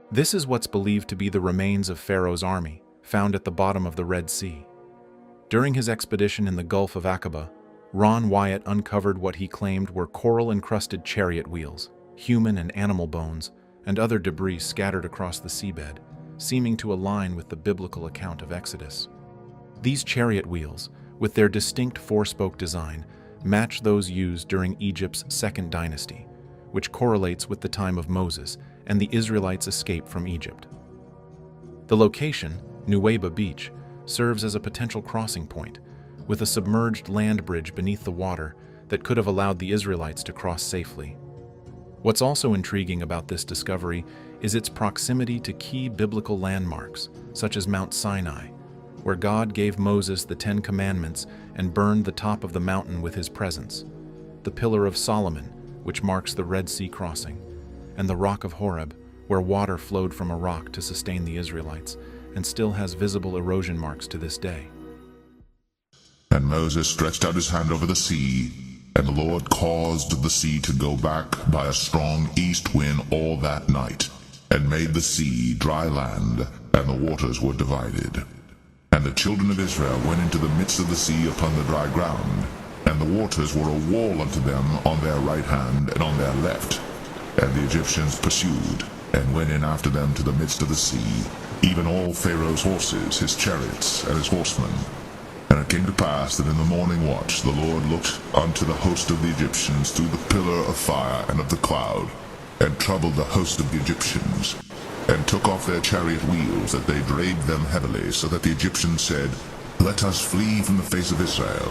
This is what's believed to be the remains of Pharaoh's army, found at the bottom of the Red Sea. During his expedition in the Gulf of Aqaba, Ron Wyatt uncovered what he claimed were coral-encrusted chariot wheels, human and animal bones, and other debris scattered across the seabed, seeming to align with the biblical account of Exodus. These chariot wheels, with their distinct four-spoke design, match those used during Egypt's Second Dynasty, which correlates with the time of Moses and the Israelites' escape from Egypt. The location, Nuweiba Beach, serves as a potential crossing point, with a submerged land bridge beneath the water that could have allowed the Israelites to cross safely. What's also intriguing about this discovery is its proximity to key biblical landmarks, such as Mount Sinai, where God gave Moses the Ten Commandments and burned the top of the mountain with his presence, the Pillar of Solomon, which marks the Red Sea crossing, and the Rock of Horeb, where water flowed from a rock to sustain the Israelites, and still has visible erosion marks to this day. And Moses stretched out his hand over the sea, and the Lord caused the sea to go back by a strong east wind all that night, and made the sea dry land, and the waters were divided. And the children of Israel went into the midst of the sea upon the dry ground, and the waters were a wall unto them on their right hand and on their left. And the Egyptians pursued, and went in after them to the midst of the sea, even all Pharaoh's horses, his chariots, and his horsemen. And it came to pass that in the morning watch the Lord looked unto the host of the Egyptians through the pillar of fire and of the cloud, and troubled the host of the Egyptians, and took off their chariot wheels, that they drave them heavily, so that the Egyptians said, Let us flee from the face of Israel,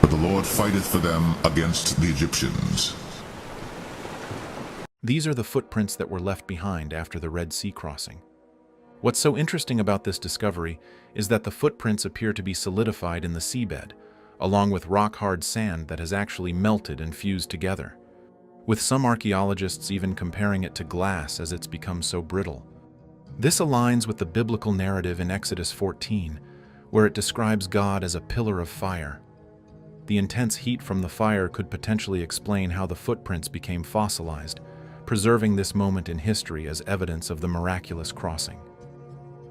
for the Lord fighteth for them against the Egyptians. These are the footprints that were left behind after the Red Sea crossing. What's so interesting about this discovery is that the footprints appear to be solidified in the seabed, along with rock-hard sand that has actually melted and fused together, with some archaeologists even comparing it to glass as it's become so brittle. This aligns with the biblical narrative in Exodus 14, where it describes God as a pillar of fire. The intense heat from the fire could potentially explain how the footprints became fossilized, preserving this moment in history as evidence of the miraculous crossing.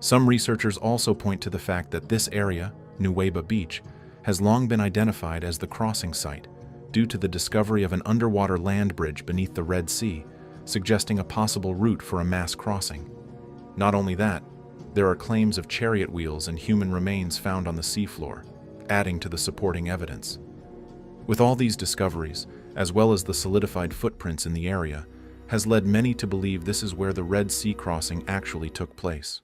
Some researchers also point to the fact that this area, Nuweiba Beach, has long been identified as the crossing site due to the discovery of an underwater land bridge beneath the Red Sea, suggesting a possible route for a mass crossing. Not only that, there are claims of chariot wheels and human remains found on the seafloor, adding to the supporting evidence. With all these discoveries, as well as the solidified footprints in the area, has led many to believe this is where the Red Sea crossing actually took place.